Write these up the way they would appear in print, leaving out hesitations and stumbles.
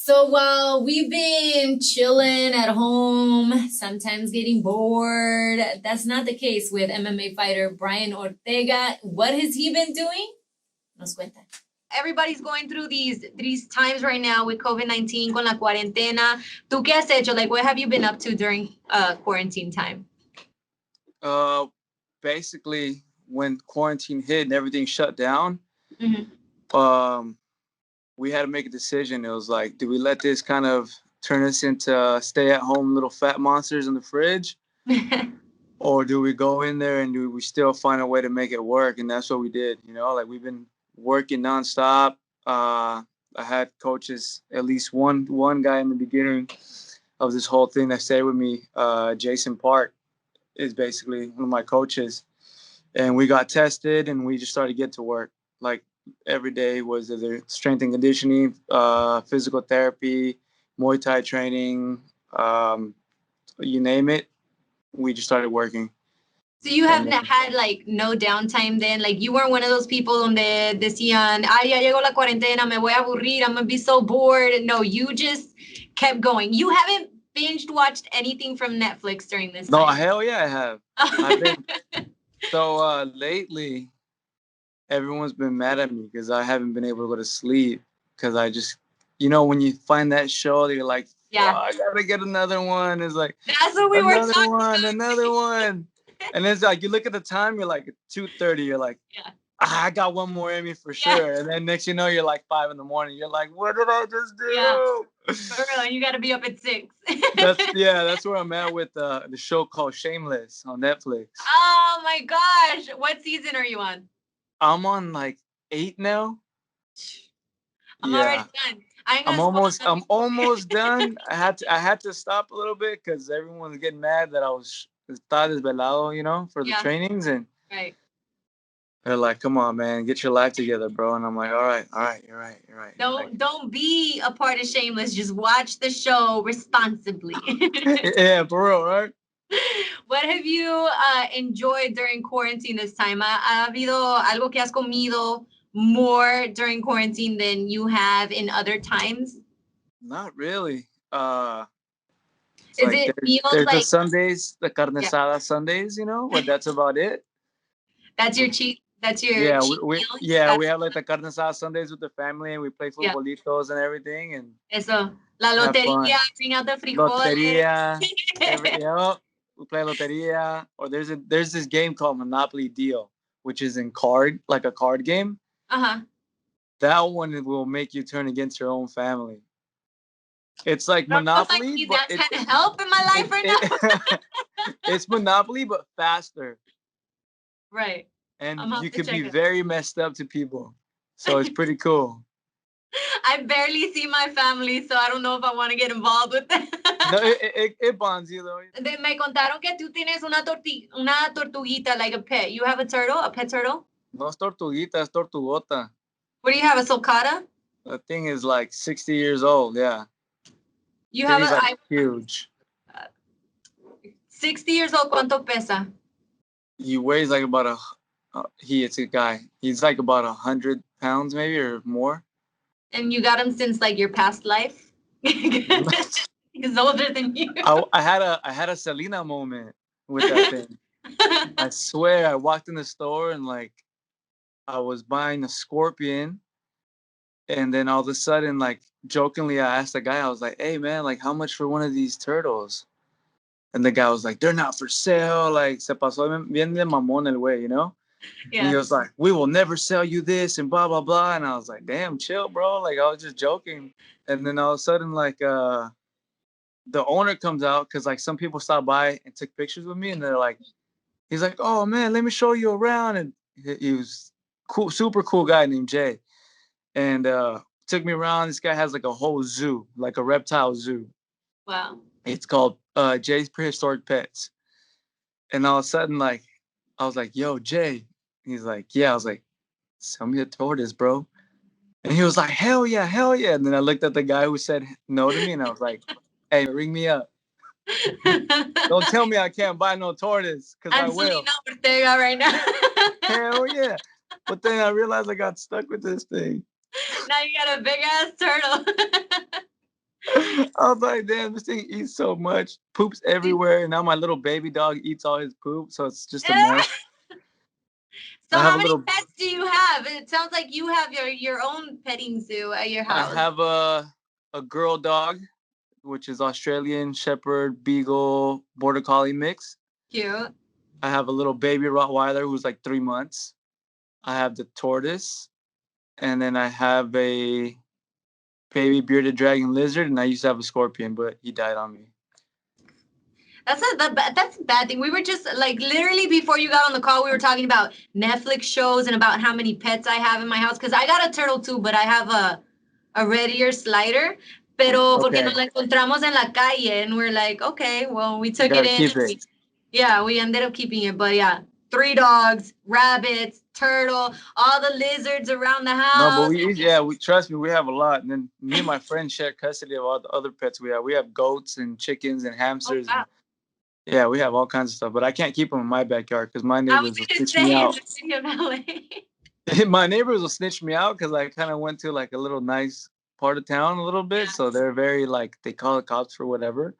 So while we've been chilling at home, sometimes getting bored, that's not the case with MMA fighter Brian Ortega. What has he been doing? Nos cuenta. Everybody's going through these times right now with COVID-19 con la cuarentena. ¿Tú qué has hecho? Like, what have you been up to during quarantine time? Uh, Basically, when quarantine hit and everything shut down, we had to make a decision. It was like, do we let this kind of turn us into stay-at-home little fat monsters in the fridge, or do we go in there and do we still find a way to make it work? And that's what we did. Like we've been working nonstop. I had coaches, at least one guy in the beginning of this whole thing that stayed with me. Jason Park is basically one of my coaches, and we got tested and we just started to get to work. Like every day was either strength and conditioning, physical therapy, Muay Thai training, you name it. We just started working. So you haven't had like no downtime then? Like you weren't one of those people donde decían, ya llegó la cuarentena, me voy a aburrir, I'm gonna be so bored. No, you just kept going. You haven't binge watched anything from Netflix during this time? No, hell yeah, I have. I've been, so lately, everyone's been mad at me because I haven't been able to go to sleep because I just, when you find that show, you're like, yeah, I gotta get another one. It's like, that's what we were talking about. Another one. And it's like, you look at the time, you're like 2:30, you're like, yeah, I got one more in me for sure. And then next you know, you're like 5 a.m. You're like, what did I just do? Yeah. For real, you got to be up at 6. That's where I'm at with the show called Shameless on Netflix. Oh my gosh. What season are you on? I'm on like 8 now. I'm already done. I'm almost done. I had to stop a little bit because everyone's getting mad that I was desvelado, for the trainings, and right. They're like, come on, man, get your life together, bro. And I'm like, all right, you're right. Don't be a part of Shameless. Just watch the show responsibly. Yeah, for real, right? What have you enjoyed during quarantine this time? ¿Ha habido algo que has comido more during quarantine than you have in other times? Not really. Is it there's like the Sundays, the carne asada Sundays, but that's about it. That's your cheat. That's your cheat meal? We have like the carne asada Sundays with the family, and we play futbolitos and everything. And eso, la lotería, bring out the frijoles. Lotería, we play lotería. Or there's this game called Monopoly Deal, which is in like a card game. That one will make you turn against your own family. It's like Monopoly, but that kind of help in my life right now. It's Monopoly, but faster. Right. And you could be very messed up to people. So it's pretty cool. I barely see my family, so I don't know if I want to get involved with that. No, it bonds you, though. Me contaron que tú tienes una tortuguita, like a pet. You have a turtle, a pet turtle? No es tortuguita, es tortugota. What do you have, a sulcata? The thing is like 60 years old, yeah. You have huge. 60 years old, ¿cuánto pesa? He weighs like about it's a guy. He's like about 100 pounds maybe or more. And you got him since like your past life? He's older than you. I had a Selena moment with that thing. I swear, I walked in the store and like I was buying a scorpion, and then all of a sudden, like jokingly, I asked the guy, I was like, "Hey man, like how much for one of these turtles?" And the guy was like, "They're not for sale." Like se pasó bien de mamón el güey, Yeah. And he was like, "We will never sell you this," and blah blah blah. And I was like, "Damn, chill, bro." Like I was just joking. And then all of a sudden, like the owner comes out because like some people stopped by and took pictures with me, and they're like, he's like, "Oh man, let me show you around." And he was cool, super cool guy named Jay, and took me around. This guy has like a whole zoo, like a reptile zoo. Wow. It's called Jay's Prehistoric Pets. And all of a sudden, like, I was like, "Yo, Jay." He's like, "Yeah." I was like, "Sell me a tortoise, bro." And he was like, hell yeah. And then I looked at the guy who said no to me, and I was like, "Hey, ring me up. Don't tell me I can't buy no tortoise, because I will." I'm Ortega right now. Hell yeah. But then I realized I got stuck with this thing. Now you got a big ass turtle. I was like, damn, this thing eats so much, poops everywhere, and now my little baby dog eats all his poop, so it's just a mess. So I have how a many little. pets do you have? It sounds like you have your own petting zoo at your I house. have a girl dog, which is Australian Shepherd Beagle Border Collie mix. Cute. I have a little baby Rottweiler who's like 3 months. I have the tortoise, and then I have a baby bearded dragon lizard, and I used to have a scorpion, but he died on me. That's a bad thing. We were just like literally before you got on the call, we were talking about Netflix shows and about how many pets I have in my house. Because I got a turtle too, but I have a red ear slider. Pero porque Okay. nos la encontramos en la calle and we're like, okay, well, we You took it gotta in. keep it. Yeah, we ended up keeping it. But yeah, 3 dogs, rabbits, turtle, all the lizards around the No, but house. we trust me, we have a lot. And then me and my friend share custody of all the other pets we have. We have goats and chickens and Oh, hamsters. wow. Yeah, we have all kinds of stuff, but I can't keep them in my backyard because my I was neighbors will gonna snitch me say in out. the city of LA. My neighbors will snitch me out because I kind of went to like a little nice part of town a little bit, so they're very like they call the cops for whatever.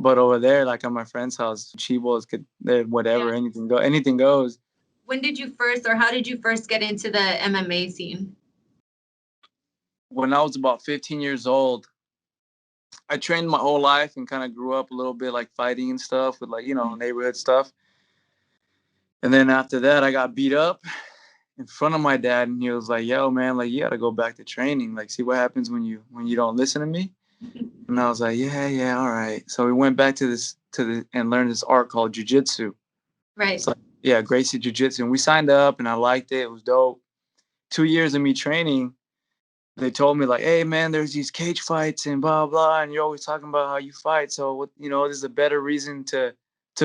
But over there, like at my friend's house, chivos could they're whatever, Yeah. anything goes. When did you first, or how did you first get into the MMA scene? When I was about 15 years old, I trained my whole life and kind of grew up a little bit like fighting and stuff with like neighborhood stuff. And then after that, I got beat up in front of my dad, and he was like, "Yo, man, like you got to go back to training. Like, see what happens when you don't listen to me." And I was like, "Yeah, all right." So we went back and learned this art called jujitsu. Right. It's like, yeah, Gracie Jiu-Jitsu. And we signed up and I liked it. It was dope. 2 years of me training, they told me like, hey man, there's these cage fights and blah blah, and you're always talking about how you fight. So what this is a better reason to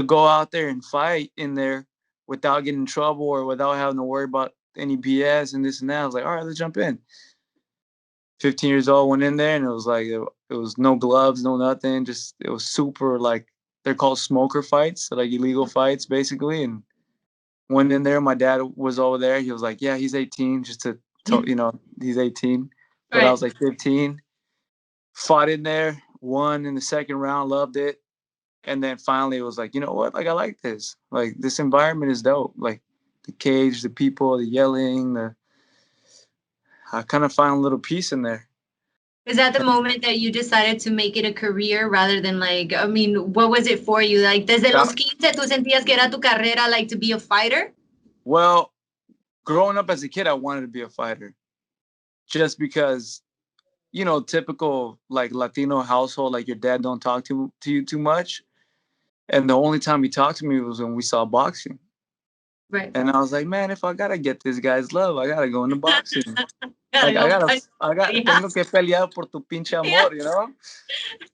go out there and fight in there without getting in trouble or without having to worry about any BS and this and that. I was like, all right, let's jump in. 15 years old, went in there and it was like it was no gloves, no nothing. Just it was super like they're called smoker fights, so like illegal fights basically. And went in there. My dad was over there. He was like, "Yeah, he's 18." Just to he's 18, but I Right. was like 15. Fought in there, won in the second round, loved it, and then finally it was like, you know what? Like I like this. Like this environment is dope. Like the cage, the people, the yelling, I kind of found a little peace in there. Is that the moment that you decided to make it a career rather than like, I mean, what was it for you? Like, desde los 15, tú sentías que era tu carrera, like to be a fighter? Well, growing up as a kid, I wanted to be a fighter, just because typical like Latino household, like your dad don't talk to you too much. And the only time he talked to me was when we saw boxing. Right. And I was like, man, if I gotta get this guy's love, I gotta go into boxing. Gotta Like go tengo que pelear por tu pinche amor,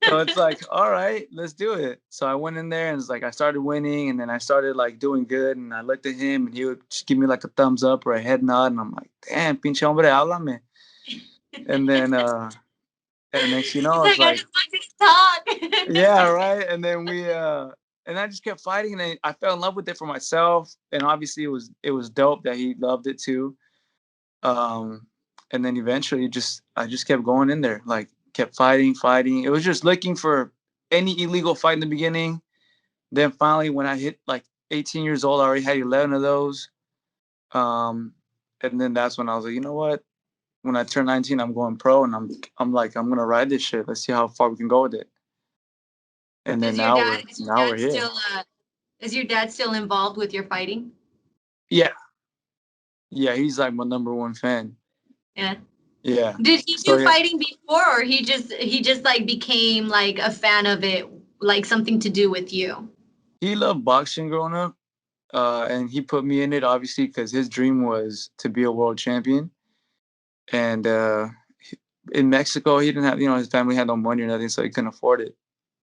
So it's like, all right, let's do it. So I went in there and it's like I started winning, and then I started like doing good, and I looked at him and he would just give me like a thumbs up or a head nod, and I'm like, damn, pinche hombre, háblame. And then and next it's like, I like, just want you to talk. yeah, right. And then and I just kept fighting, and I fell in love with it for myself. And obviously it was dope that he loved it too. And then eventually I just kept going in there, like kept fighting. It was just looking for any illegal fight in the beginning. Then finally when I hit like 18 years old, I already had 11 of those. And then that's when I was like, you know what? When I turn 19, I'm going pro, and I'm like, I'm gonna ride this shit. Let's see how far we can go with it. And then Is your dad we're here. still is your dad still involved with your fighting? Yeah. Yeah, he's like my number one fan. Yeah. Yeah. Did he do fighting before, or he just like became like a fan of it, like something to do with you? He loved boxing growing up, and he put me in it obviously because his dream was to be a world champion. And in Mexico, he didn't have, his family had no money or nothing, so he couldn't afford it.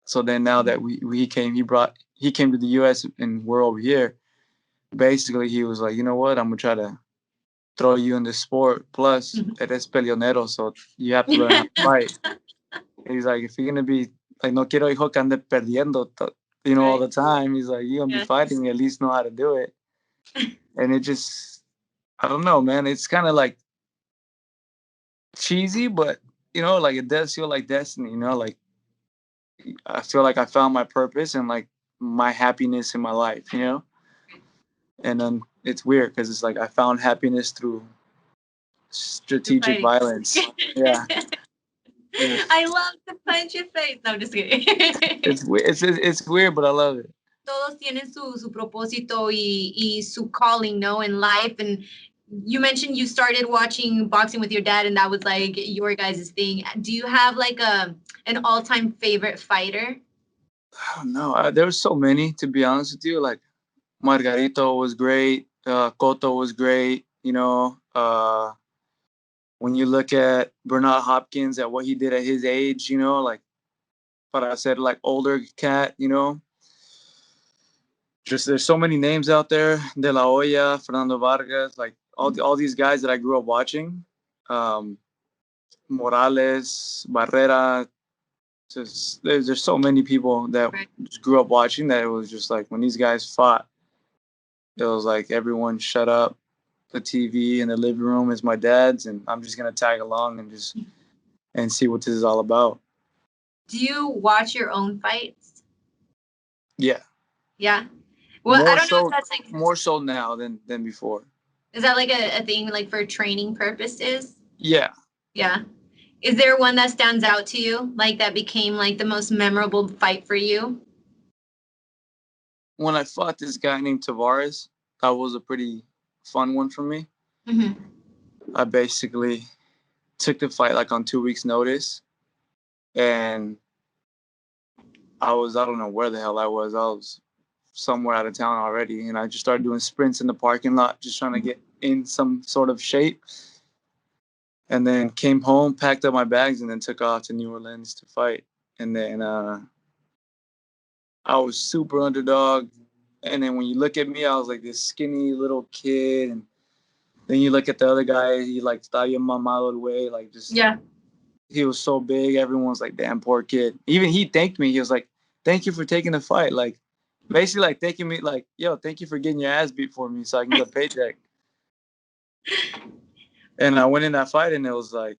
So then now that he came to the U.S. and we're over here. Basically, he was like, you know what? I'm gonna try to throw you in this sport. Plus, eres peleonero, so you have to learn how to fight. He's like, if you're gonna be like, no quiero hijo que ande perdiendo, all the time. He's like, you're gonna be fighting, at least know how to do it. And it just, I don't know, man. It's kind of like cheesy, but like it does feel like destiny. Like I feel like I found my purpose and like my happiness in my life, you know. And then it's weird because it's like I found happiness through You're strategic fighting. violence. Yeah, I love to punch your face. No, I'm just kidding. it's weird, but I love it. Todos tienen su propósito y su calling, no, in life. And you mentioned you started watching boxing with your dad, and that was like your guys' thing. Do you have like an all-time favorite fighter? I don't know. There were so many, to be honest with you. Like Margarito was great. Cotto was great. You know, when you look at Bernard Hopkins at what he did at his age, you know, like, but I said like older cat, you know, just there's so many names out there. De La Hoya, Fernando Vargas, like all these guys that I grew up watching. Um, Morales, Barrera. Just there's so many people that Right. just grew up watching that it was just like when these guys fought, it was like everyone shut up. The TV in the living room is my dad's, and I'm just gonna tag along and just and see what this is all about. Do you watch your own fights? Yeah, Yeah. Well, I don't know if that's like, more so now than before. is that like a thing like for training purposes? Yeah, Yeah. Is there one that stands out to you, like that became like the most memorable fight for you? when I fought this guy named Tavares, that was a pretty fun one for me. Mm-hmm. I basically took the fight like on 2 weeks' notice, and I don't know where the hell I was. I was somewhere out of town already, and I just started doing sprints in the parking lot, just trying to get in some sort of shape. And then came home, packed up my bags, and then took off to New Orleans to fight. And then I was super underdog. And then when you look at me, I was like this skinny little kid. And then you look at the other guy, he like Stadio Mamado away, like just Yeah. he was so big. Everyone's like, damn, poor kid. Even he thanked me. He was like, thank you for taking the fight. Like basically like thanking me, like, yo, thank you for getting your ass beat for me so I can get a paycheck. And I went in that fight and it was like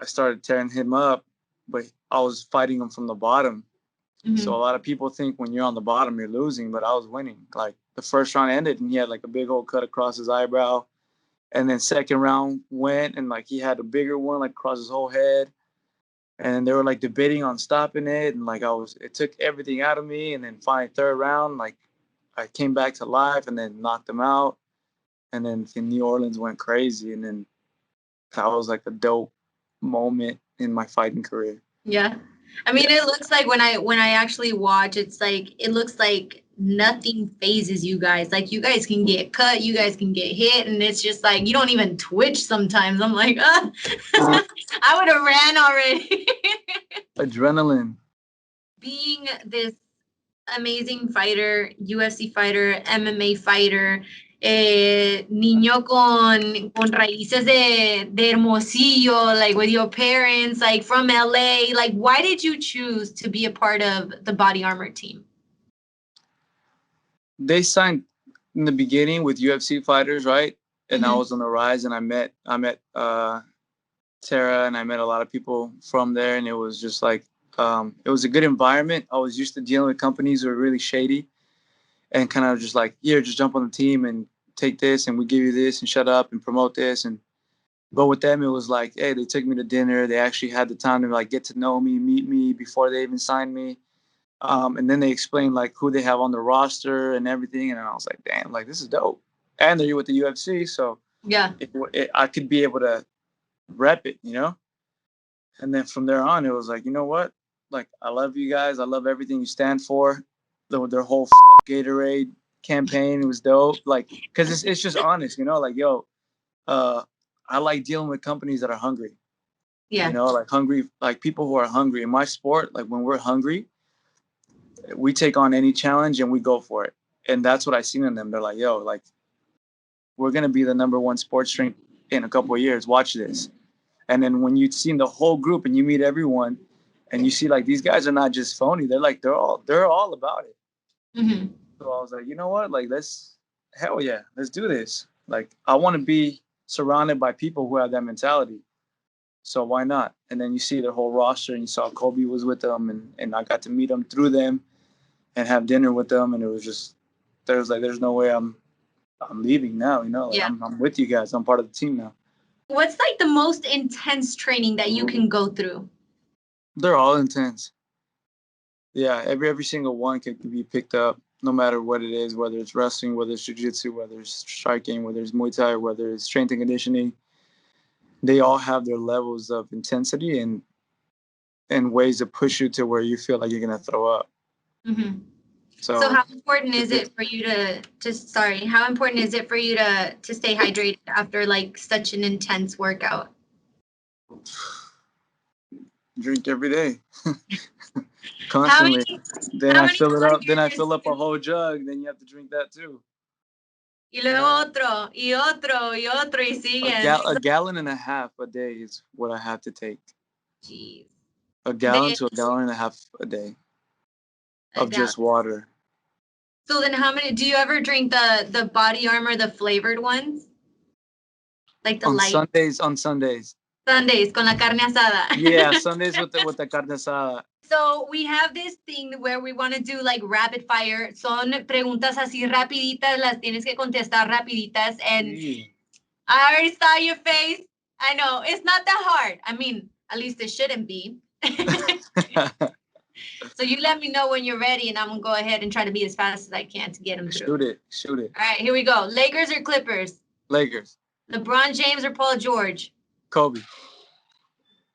I started tearing him up, but I was fighting him from the bottom. Mm-hmm. So a lot of people think when you're on the bottom, you're losing, but I was winning. Like the first round ended and he had like a big old cut across his eyebrow. And then second round went and like he had a bigger one like across his whole head. And they were like debating on stopping it. And like it took everything out of me. And then finally third round, like I came back to life and then knocked him out. And then in New Orleans went crazy. And then that was like a dope moment in my fighting career. Yeah. I mean, it looks like when I actually watch, it's like it looks like nothing phases you guys. Like you guys can get cut, you guys can get hit, and it's just like you don't even twitch sometimes. I'm like, I would have ran already. Adrenaline. Being this amazing fighter, UFC fighter, MMA fighter, niño con raíces de Hermosillo, like with your parents, like from LA, like why did you choose to be a part of the Body Armor team? They signed in the beginning with UFC fighters, right? And I was on the rise, and I met Tara, and I met a lot of people from there, and it was just like it was a good environment. I was used to dealing with companies who were really shady, and kind of just like, here, just jump on the team and take this, and we give you this, and shut up and promote this, and but with them, it was like, hey, they took me to dinner. They actually had the time to like get to know me, meet me before they even signed me. And then they explained like who they have on the roster and everything. And I was like, damn, like this is dope. And they're with the UFC, so Yeah. I could be able to rep it, you know? And then from there on, it was like, you know what? Like, I love you guys. I love everything you stand for. Their whole Gatorade campaign was dope. Like, because it's just honest, you know? Like, yo, I like dealing with companies that are hungry. Yeah. You know, like hungry, like people who are hungry. In my sport, like when we're hungry, we take on any challenge and we go for it. And that's what I seen in them. They're like, yo, like we're gonna be the number one sports drink in a couple of years. Watch this. And then when you see the whole group and you meet everyone, and you see like these guys are not just phony. They're like they're all about it. Mm-hmm. So I was like, you know what? Like hell yeah, let's do this. Like I want to be surrounded by people who have that mentality. So why not? And then you see their whole roster, and you saw Kobe was with them, and I got to meet them through them and have dinner with them, and it was just there's no way I'm leaving now. Like Yeah. I'm with you guys. I'm part of the team now. What's like the most intense training that you can go through? They're all intense. Yeah, every single one can be picked up, no matter what it is, whether it's wrestling, whether it's jiu-jitsu, whether it's striking, whether it's Muay Thai, whether it's strength and conditioning. They all have their levels of intensity and ways to push you to where you feel like you're gonna throw up. Mm-hmm. So how important is it for you how important is it for you to stay hydrated after like such an intense workout? drink every day. Constantly. Then I fill it up. Then I fill up a whole jug. Then you have to drink that too. Y luego otro, y otro, y otro, y siguen. A gallon and a half a day is what I have to take. Jeez. A gallon to a gallon and a half a day of just water. So then how many, do you ever drink the body armor, the flavored ones? Like the on light? On Sundays. Sundays, con la carne asada. Yeah, Sundays with the carne asada. So we have this thing where we want to do like rapid fire. Son preguntas así rapiditas, las tienes que contestar rapiditas. And I already saw your face. I know, it's not that hard. I mean, at least it shouldn't be. So you let me know when you're ready, and I'm going to go ahead and try to be as fast as I can to get them through. Shoot it. All right, here we go. Lakers or Clippers? Lakers. LeBron James or Paul George? Kobe.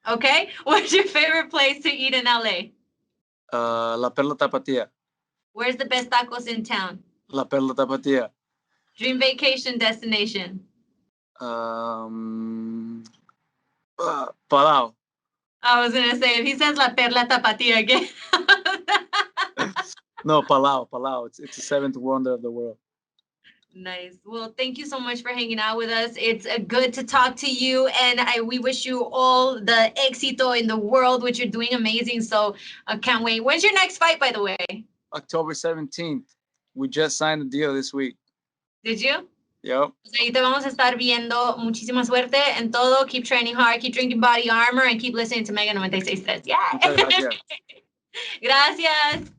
Okay. What's your favorite place to eat in LA? La Perla Tapatía. Where's the best tacos in town? La Perla Tapatía. Dream vacation destination? Palau. I was going to say, if he says La Perla Tapatía again. No, Palau. It's the seventh wonder of the world. Nice. Well, thank you so much for hanging out with us. It's good to talk to you, and we wish you all the éxito in the world, which you're doing amazing. So I can't wait. When's your next fight, by the way? October 17th. We just signed the deal this week. Did you? Yep. Ahí te vamos a estar viendo. Muchísima suerte en todo. Keep training hard, keep drinking body armor, and keep listening to Mega 96.3. Yeah. Muchas gracias. Gracias.